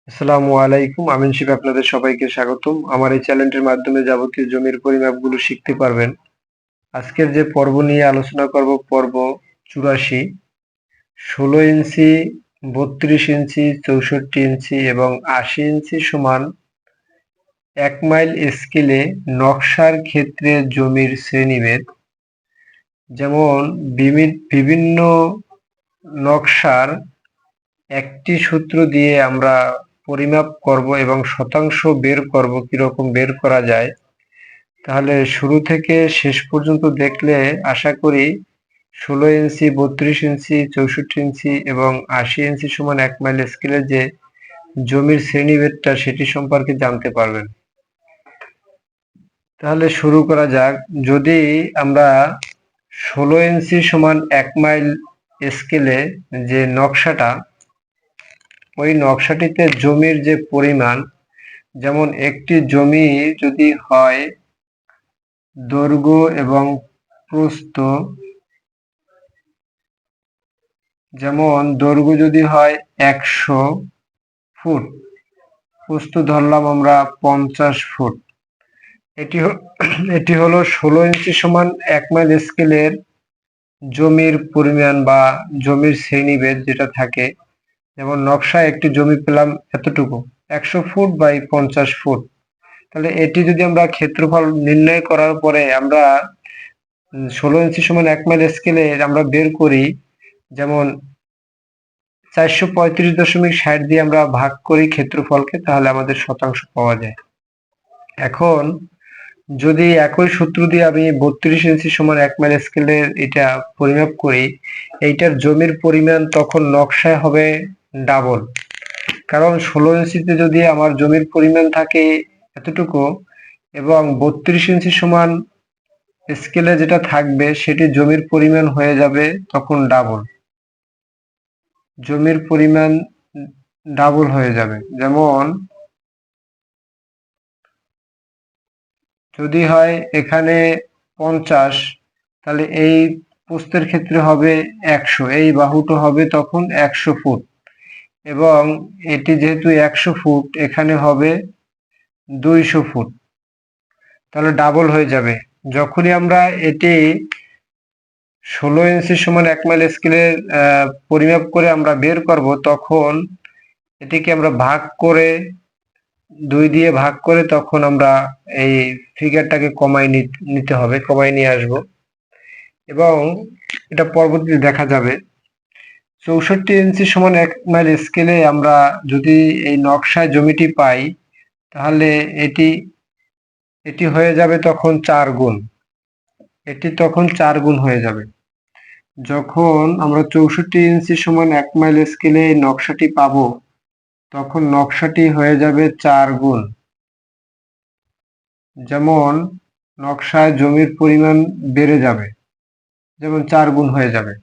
আসসালামু আলাইকুম। আমিন শিব আপনাদের সবাইকে স্বাগতম। আমার এই চ্যানেলটির মাধ্যমে যাবতীয় জমির পরিমাপগুলো শিখতে পারবেন। আজকের যে পর্ব নিয়ে আলোচনা করব পর্ব 84। 16 ইঞ্চি, 32 ইঞ্চি, 64 ইঞ্চি এবং 80 ইঞ্চি সমান 1 মাইল স্কেলে নকশার ক্ষেত্রে জমির শ্রেণীভেদ। যেমন বিভিন্ন নকশার একটি সূত্র দিয়ে আমরা পরিমাপ করব এবং শতাংশ বের করব, কিরকম বের করা যায়। তাহলে শুরু থেকে শেষ পর্যন্ত দেখলে আশা করি 16 ইঞ্চি, 32 ইঞ্চি, 64 ইঞ্চি এবং 80 ইঞ্চি সমান 1 মাইল স্কেলের যে জমির শ্রেণীভেদটা সেটি সম্পর্কে জানতে পারবেন। তাহলে শুরু করা যাক। যদি আমরা 16 ইঞ্চি সমান 1 মাইল স্কেলে যে নকশাটা, ওই নকশাটিতে জমির যে পরিমাণ, যেমন একটি জমি যদি হয় দৈর্ঘ্য এবং প্রস্থ, যেমন দৈর্ঘ্য যদি হয় 100 ফুট, প্রস্থ ধরলাম আমরা 50 ফুট। এটি হলো 16 ইঞ্চি সমান 1 মাইল স্কেলের জমির পরিমাণ বা জমির শ্রেণীভেদ যেটা থাকে। যেমন নকশায় একটি জমি পেলাম এতটুকু, 100 ফুট বাই 50 ফুট। তাহলে এটি যদি আমরা ক্ষেত্রফল নির্ণয় করার পরে আমরা 16 ইঞ্চি সমান 1 মাইল স্কেলে আমরা বের করি, যেমন 435.60 দিয়ে আমরা ভাগ করি ক্ষেত্রফলকে, তাহলে আমাদের শতাংশ পাওয়া যায়। এখন যদি একই সূত্র দিয়ে আমি 32 ইঞ্চি সমান 1 মাইল স্কেলের এটা পরিমাপ করি, এইটার জমির পরিমাণ তখন নকশায় হবে ডাবল। কারণ 16 ইঞ্চিতে যদি আমার জমির পরিমাণ থাকে এতটুকু এবং 32 ইঞ্চি সমান স্কেলে যেটা থাকবে সেটি জমির পরিমাণ হয়ে যাবে তখন ডাবল। জমির পরিমাণ ডাবল হয়ে যাবে। যেমন যদি হয় এখানে 50, তাহলে এই প্রস্থের ক্ষেত্রে হবে 100, এই বাহুটা হবে তখন 100 ফুট এবং এটি যেহেতু 100 ফুট এখানে হবে 200 ফুট, তাহলে ডাবল হয়ে যাবে। যখনই আমরা এটি 16 ইঞ্চি সমান 1 মাইল স্কেলের পরিমাপ করে আমরা বের করব, তখন এটিকে আমরা ভাগ করে 2 দিয়ে ভাগ করে তখন আমরা এই ফিগারটাকে নিতে হবে, কমাই নিয়ে আসব এবং এটা পরবর্তীতে দেখা যাবে। 64 ইঞ্চি সমান 1 মাইল স্কেলে আমরা যদি এই নকশায় জমিটি পাই, তাহলে এটি হয়ে যাবে তখন 4 গুণ। এটি তখন 4 গুণ হয়ে যাবে। যখন আমরা 64 ইঞ্চি সমান 1 মাইল স্কেলে এই নকশাটি পাবো, তখন নকশাটি হয়ে যাবে 4 গুণ। যেমন নকশায় জমির পরিমাণ বেড়ে যাবে, যেমন 4 গুণ হয়ে যাবে।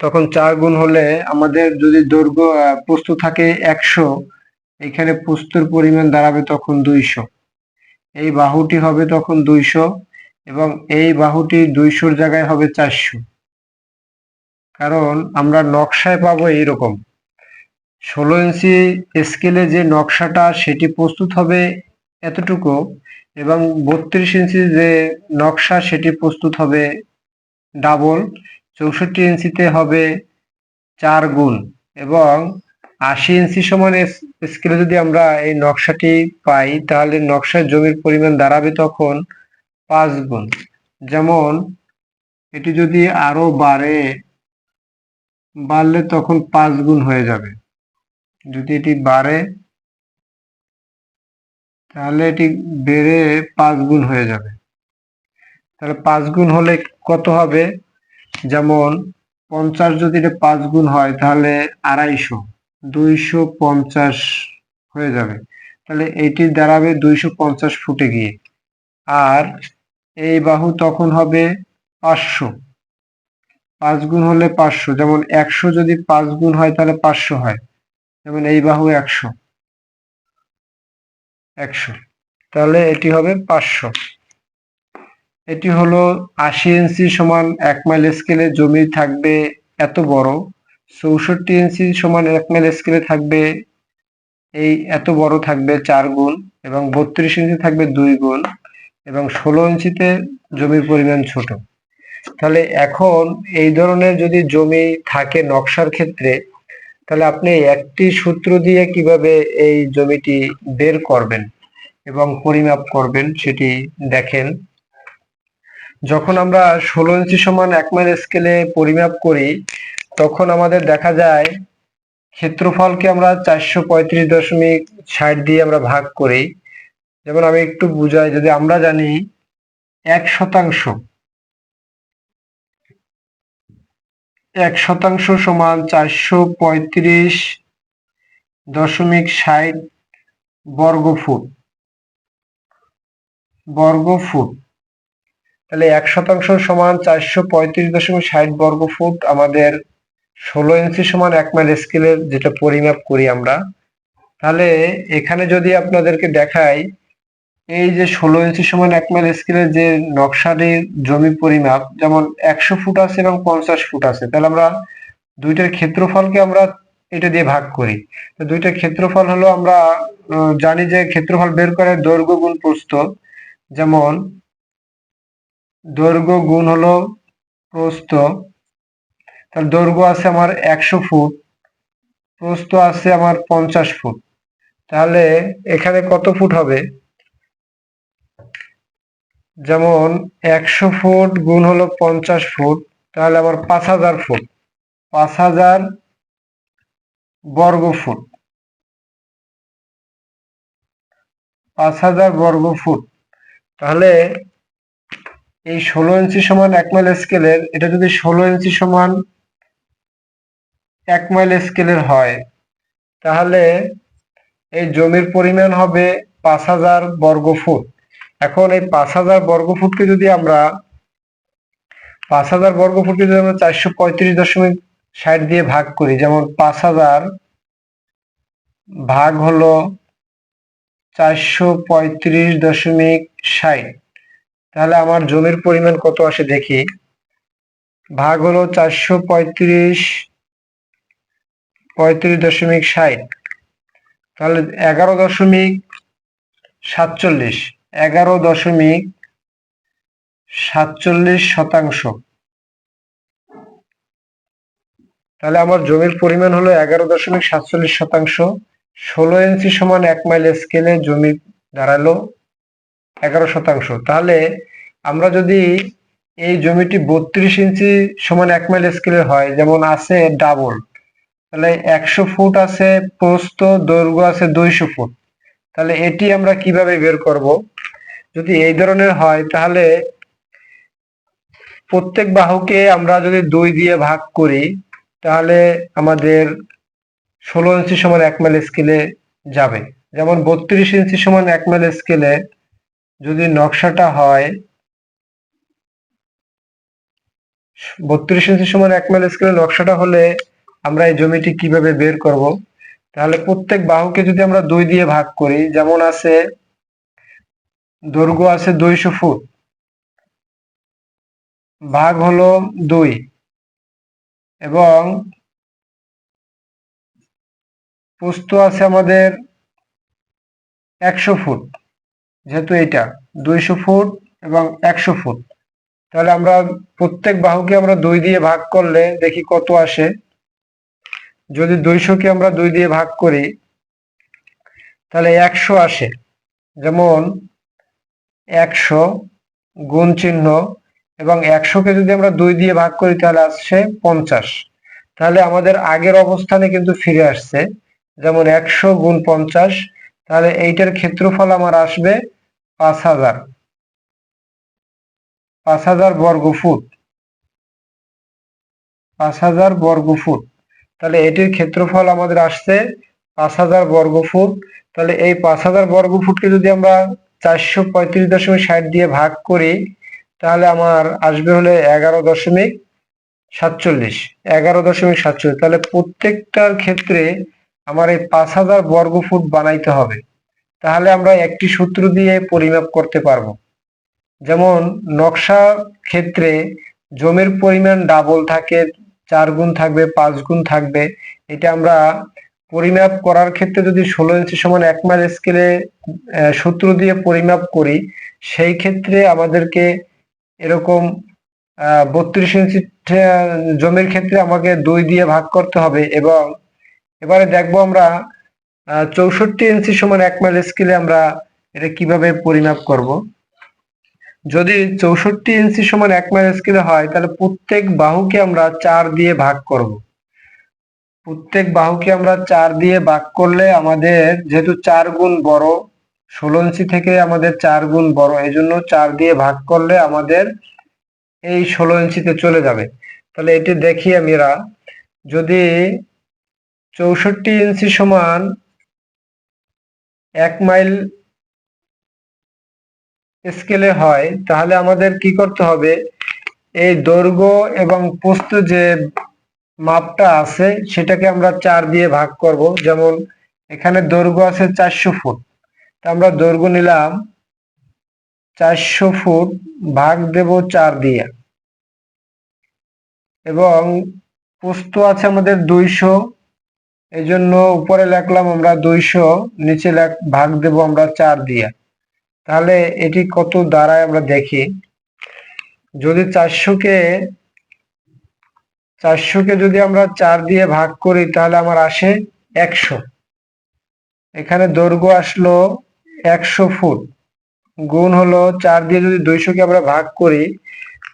তখন 4 গুণ হলে আমাদের যদি দৈর্ঘ্য প্রস্থ থাকে 100, এখানে প্রস্থের পরিমাণ দাঁড়াবে তখন 200। এই বাহুটি হবে তখন 200 এবং এই বাহুটি 200-র জায়গায় হবে 400। কারণ আমরা নকশায় পাবো এইরকম 16 ইঞ্চি স্কেলে যে নকশাটা সেটি প্রস্তুত হবে এতটুকু এবং 32 ইঞ্চি যে নকশা সেটি প্রস্তুত হবে ডাবল, 64 ইঞ্চিতে হবে 4 গুণ এবং 80 ইঞ্চি সমান স্কেলে যদি আমরা এই নকশাটি পাই, তাহলে নকশার জমির পরিমাণ দাঁড়াবে তখন 5 গুণ। যেমন এটি যদি আরো বাড়লে তখন 5 গুণ হয়ে যাবে। যদি এটি বাড়ে তাহলে এটি বেড়ে 5 গুণ হয়ে যাবে। তাহলে 5 গুণ হলে কত হবে? যেমন 50 যদি এটা 5 গুণ হয় তাহলে 250, 250 হয়ে যাবে। তাহলে এটি দাঁড়াবে 250 ফুটে গিয়ে। আর এই বাহু তখন হবে 500, 5 গুণ হলে 500। যেমন 100 যদি 5 গুণ হয় তাহলে 500 হয়। যেমন এই বাহু 100, তাহলে এটি হবে 500। এটি হলো 80 ইঞ্চি সমান 1 মাইল স্কেলে জমি থাকবে এত বড়, 64 ইঞ্চি সমান 1 মাইল স্কেলে থাকবে এই এত বড় থাকবে 4 গুণ, এবং 32 ইঞ্চি থাকবে 2 গুণ, এবং 16 ইঞ্চিতে জমির পরিমাণ ছোট। তাহলে এখন এই ধরনের যদি জমি থাকে নকশার ক্ষেত্রে, তাহলে আপনি একটি সূত্র দিয়ে কিভাবে এই জমিটি বের করবেন এবং পরিমাপ করবেন সেটি দেখেন। যখন আমরা 16 ইঞ্চি সমান 1 মাইল স্কেলে পরিমাপ করি, তখন আমাদের দেখা যায় ক্ষেত্রফলকে আমরা 435.60 দিয়ে আমরা ভাগ করি। যেমন আমি একটু বুঝাই, যদি আমরা জানি 1 শতাংশ সমান 435.60 বর্গ ফুট। তাহলে 1 শতাংশ সমান 435.60 বর্গ ফুট আমাদের 16 ইঞ্চি সমান 1 মাইল স্কেলের যেটা পরিমাপ করি আমরা। তাহলে এখানে যদি আপনাদেরকে দেখাই, এই যে 16 ইঞ্চি সমান 1 মাইল স্কেলের যে নকশাটির জমি পরিমাপ, যেমন 100 ফুট আছে এবং 50 ফুট আছে, তাহলে আমরা দুইটার ক্ষেত্রফলকে আমরা এটা দিয়ে ভাগ করি। তো দুইটার ক্ষেত্রফল হলো, আমরা জানি যে ক্ষেত্রফল বের করে দৈর্ঘ্য গুণ প্রস্থ। যেমন দৈর্ঘ্য গুণ হলো প্রস্থ, তার দৈর্ঘ্য আছে আমার 100 ফুট, প্রস্থ আছে আমার 50 ফুট। তাহলে এখানে কত ফুট হবে? যেমন 100 ফুট গুণ হলো 50 ফুট, তাহলে আমার 5000 ফুট, 5000 বর্গ ফুট, 5000 বর্গ ফুট। তাহলে এই 16 ইঞ্চি সমান 1 মাইল স্কেলের, এটা যদি 16 ইঞ্চি সমান 1 মাইল স্কেলের হয়, তাহলে এই জমির পরিমাণ হবে 5000 বর্গ ফুট। এখন এই 5000 বর্গ ফুটকে যদি আমরা 435.60 দিয়ে ভাগ করি, যেমন 5000 ভাগ হলো 435.60, তাহলে আমার জমির পরিমাণ কত আসে দেখি। ভাগ হলো 435.60, তাহলে 11.47 শতাংশ। তাহলে আমার জমির পরিমাণ হলো 11.47 শতাংশ। 16 ইঞ্চি সমান 1 মাইল স্কেলে জমি দাঁড়ালো 11 শতাংশ। তাহলে আমরা যদি এই জমিটি 32 ইঞ্চি সমান 1 মাইল স্কেলে হয়, যেমন আছে ডাবল, তাহলে 100 ফুট আছে প্রস্থ, দৈর্ঘ্য আছে 200 ফুট। তাহলে এটি আমরা কিভাবে বের করব? যদি এই ধরনের হয়, তাহলে প্রত্যেক বাহুকে আমরা যদি 2 দিয়ে ভাগ করি, তাহলে আমাদের 16 ইঞ্চি সমান 1 মাইল স্কেলে যাবে। যেমন 32 ইঞ্চি সমান 1 মাইল স্কেলে যদি নকশাটা হয়, 32 ইঞ্চি সমান 1 মাইল স্কেলে নকশাটা হলে আমরা এই জমিটি কিভাবে বের করব? তাহলে প্রত্যেক বাহুকে যদি আমরা 2 দিয়ে ভাগ করি, যেমন আছে দৈর্ঘ্য আছে 200 ফুট, ভাগ হলো 2, এবং প্রস্থ আছে আমাদের 100 ফুট, যেহেতু এটা 200 ফুট এবং 100 ফুট, তাহলে আমরা প্রত্যেক বাহুকে আমরা 2 দিয়ে ভাগ করলে দেখি কত আসে। যদি 200 কে আমরা 2 দিয়ে ভাগ করি, তাহলে 100 আসে। যেমন 100 গুণ চিহ্ন, এবং 100-কে যদি আমরা 2 দিয়ে ভাগ করি, তাহলে আসছে 50। তাহলে আমাদের আগের অবস্থানে কিন্তু ফিরে আসছে। যেমন 100 গুণ 50, তাহলে এইটার ক্ষেত্রফল আমার আসবে 5000 বর্গ ফুট, 5000 বর্গ ফুট। তাহলে এটির ক্ষেত্রফল আমাদের আসছে 5000 বর্গ ফুট। তাহলে এই 5000 বর্গ ফুটকে যদি আমরা 435.60 দিয়ে ভাগ করি, তাহলে আমার আসবে হলে 11.47। তাহলে প্রত্যেকটার ক্ষেত্রে আমার এই 5000 বর্গ ফুট বানাইতে হবে। তাহলে আমরা একটি সূত্র দিয়ে পরিমাপ করতে পারবো। যেমন নকশা ক্ষেত্রে জমির পরিমাণ ডাবল থাকে, 4 গুণ থাকবে, 5 গুণ থাকবে, এটা আমরা পরিমাপ করার ক্ষেত্রে যদি 16 ইঞ্চি সমান 1 মাইল স্কেলে সূত্র দিয়ে পরিমাপ করি, সেই ক্ষেত্রে আমাদেরকে এরকম 32 ইঞ্চি জমির ক্ষেত্রে আমাকে 2 দিয়ে ভাগ করতে হবে। এবং এবারে দেখবো আমরা 64 ইঞ্চি সমান 1 মাইল স্কেলে আমরা এটা কিভাবে পরিমাপ করব। যদি 64 ইঞ্চি সমান 1 মাইল স্কেলে হয়, তাহলে প্রত্যেক বাহুকে আমরা 4 দিয়ে ভাগ করব। প্রত্যেক বাহুকে আমরা 4 দিয়ে ভাগ করলে আমাদের যেহেতু 4 গুণ বড়, 16 ইঞ্চি থেকে আমাদের 4 গুণ বড়, এই জন্য 4 দিয়ে ভাগ করলে আমাদের এই 16 ইঞ্চিতে চলে যাবে। তাহলে এটি দেখি আমরা, যদি 64 ইঞ্চি সমান 1 মাইল স্কেলে হয়, তাহলে আমাদের কি করতে হবে, এই দৈর্ঘ্য এবং প্রস্থ যে মাপটা আছে সেটাকে আমরা 4 দিয়ে ভাগ করব। যেমন এখানে দৈর্ঘ্য আছে 400 ফুট, তা আমরা দৈর্ঘ্য নিলাম 400 ফুট, ভাগ দেব 4 দিয়ে। এবং প্রস্থ আছে আমাদের 200, এই জন্য উপরে লিখলাম আমরা 200, নিচে ভাগ দেব আমরা 4 দিয়ে। তাহলে এটি কত দাঁড়ায় আমরা দেখি। যদি 400কে যদি আমরা 4 দিয়ে ভাগ করি, তাহলে আমার আসে 100। এখানে দৈর্ঘ্য আসলো 100 ফুট, গুণ হলো 4 দিয়ে যদি 200কে আমরা ভাগ করি,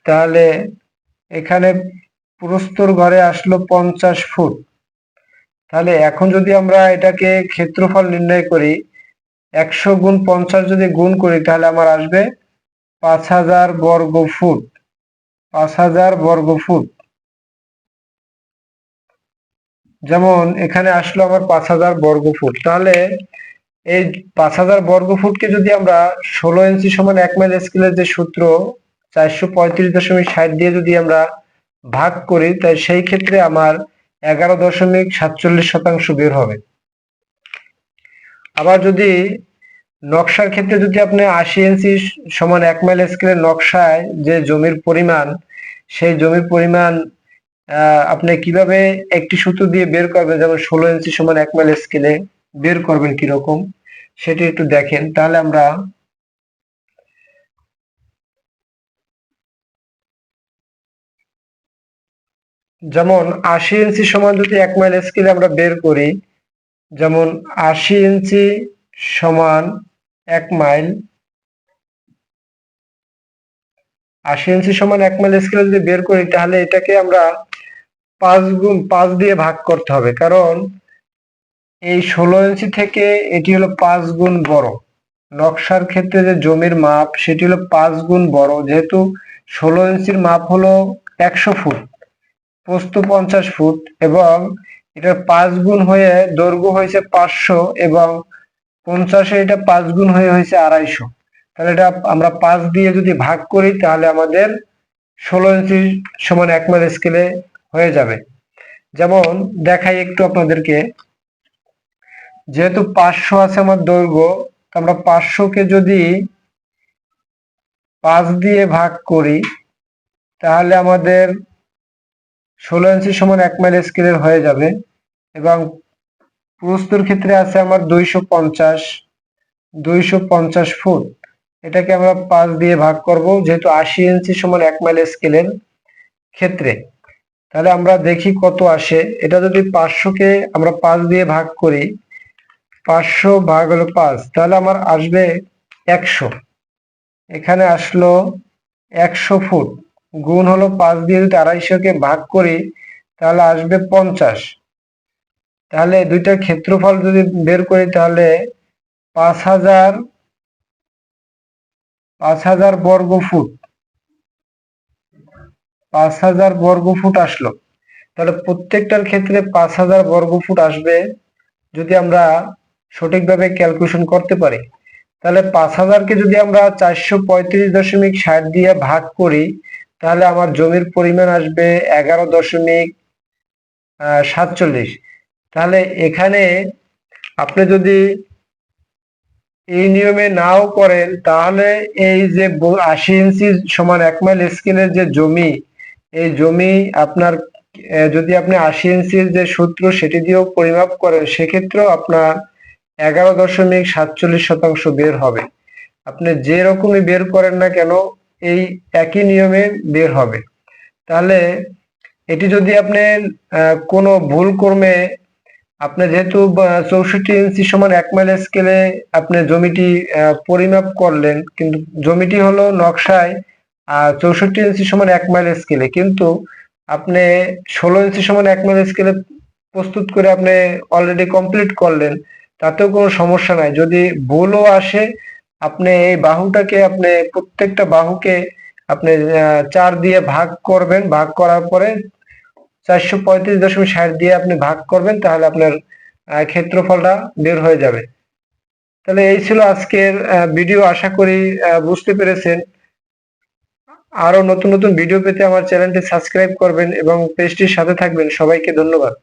তাহলে এখানে প্রস্থর ঘরে আসলো 50 ফুট। তাহলে এখন যদি আমরা এটাকে ক্ষেত্রফল নির্ণয় করি, 100 গুণ 50 যদি গুণ করি, তাহলে আমার আসবে 5000 বর্গ ফুট। 5000 বর্গ ফুট, যেমন এখানে আসলো আমার 5000 বর্গ ফুট। তাহলে এই 5000 বর্গ ফুটকে যদি আমরা 16 ইঞ্চি সমান 1 মাইল স্কেলের যে সূত্র 435.60 দিয়ে যদি আমরা ভাগ করি, তাই সেই ক্ষেত্রে আমার 11.47% বের হবে। আবার যদি নকশার ক্ষেত্রে যদি আপনি 80 ইঞ্চি সমান 1 মাইল স্কেলের নকশায় যে জমির পরিমাণ, সেই জমির পরিমাণ আপনি কিভাবে একটি সূত্র দিয়ে বের করবেন, যেমন 16 ইঞ্চি সমান 1 মাইল স্কেলে বের করবেন কিরকম, সেটি একটু দেখেন। তাহলে আমরা যেমন 80 ইঞ্চি সমান যদি 1 মাইল স্কেলে আমরা বের করি, যেমন 80 ইঞ্চি সমান 1 মাইল, 80 ইঞ্চি সমান 1 মাইল স্কেলে যদি বের করি, তাহলে এটাকে আমরা 5 দিয়ে ভাগ করতে হবে। কারণ এই 16 ইঞ্চি থেকে এটি হলো 5 গুণ বড়। নকশার ক্ষেত্রে যে জমির মাপ সেটি হলো 5 গুণ বড়। যেহেতু 16 ইঞ্চির মাপ হলো 100 ফুট, প্রস্থ 50 ফুট, এবং এটার 5 গুণ হয়ে দৈর্ঘ্য হয়েছে 500, এবং 50-এ এটা 5 গুণ হয়ে হয়েছে 250। তাহলে এটা আমরা 5 দিয়ে যদি ভাগ করি, তাহলে আমাদের 16 ইঞ্চি সমান 1 মাইল স্কেলে হয়ে যাবে। যেমন দেখাই একটু আপনাদেরকে, যেহেতু 500 আছে আমার দৈর্ঘ্য, আমরা 500কে যদি 5 দিয়ে ভাগ করি, তাহলে আমাদের 16 ইঞ্চি সমান 1 মাইল স্কেলের হয়ে যাবে। এবং প্রস্থর ক্ষেত্রে আছে আমার 250 ফুট, এটাকে আমরা 5 দিয়ে ভাগ করব, যেহেতু 80 ইঞ্চি সমান 1 মাইল স্কেলের ক্ষেত্রে। তাহলে আমরা দেখি কত আসে। এটা যদি 500কে আমরা 5 দিয়ে ভাগ করি, 500 ভাগ হলো 5, তাহলে আমার আসবে 100। এখানে আসলো 100 ফুট, গুণ হলো 5 দিয়ে যদি 250কে ভাগ করি, তাহলে আসবে 50। তাহলে দুইটার ক্ষেত্রফল যদি বের করি, তাহলে 5000 বর্গ ফুট, 5000 বর্গ ফুট আসলো। তাহলে প্রত্যেকটার ক্ষেত্রে 5000 বর্গ ফুট আসবে যদি আমরা সঠিকভাবে ক্যালকুলেশন করতে পারি। তাহলে 5000কে যদি আমরা 435.60 দিয়ে ভাগ করি, তাহলে আমার জমির পরিমাণ আসবে 11.47। তাহলে এখানে আপনি যদি এই নিয়মে নাও করেন, তাহলে এই যে 80 ইঞ্চি সমান 1 মাইল স্কেলের যে জমি, এই জমি আপনার যদি আপনি 80 ইঞ্চির যে সূত্র সেটি দিয়েও পরিমাপ করেন সেক্ষেত্রেও আপনার 11.47% বের হবে। আপনি যে রকমই বের করেন না কেন এই একই নিয়মে বের হবে। তাহলে এটি যদি আপনি কোনো ভুল ক্রমে আপনি যেহেতু 64 ইঞ্চি সমান 1 মাইল স্কেলে আপনি জমিটি পরিমাপ করলেন, কিন্তু জমিটি হলো নকশায় 64 ইঞ্চি সমান 1 মাইল স্কেলে, কিন্তু আপনি 16 ইঞ্চি সমান 1 মাইল স্কেলে প্রস্তুত করে আপনি অলরেডি কমপ্লিট করলেন, তাতেও কোনো সমস্যা নাই। যদি ভুলও আসে আপনি এই বাহুটাকে আপনি প্রত্যেকটা বাহুকে আপনি 4 দিয়ে ভাগ করবেন, ভাগ করার পরে 435.60 দিয়ে আপনি ভাগ করবেন, তাহলে আপনার ক্ষেত্রফলটা বের হয়ে যাবে। তাহলে এই ছিল আজকের ভিডিও, আশা করি বুঝতে পেরেছেন। আরো নতুন নতুন ভিডিও পেতে আমার চ্যানেলটি সাবস্ক্রাইব করবেন এবং পেজটির সাথে থাকবেন। সবাইকে ধন্যবাদ।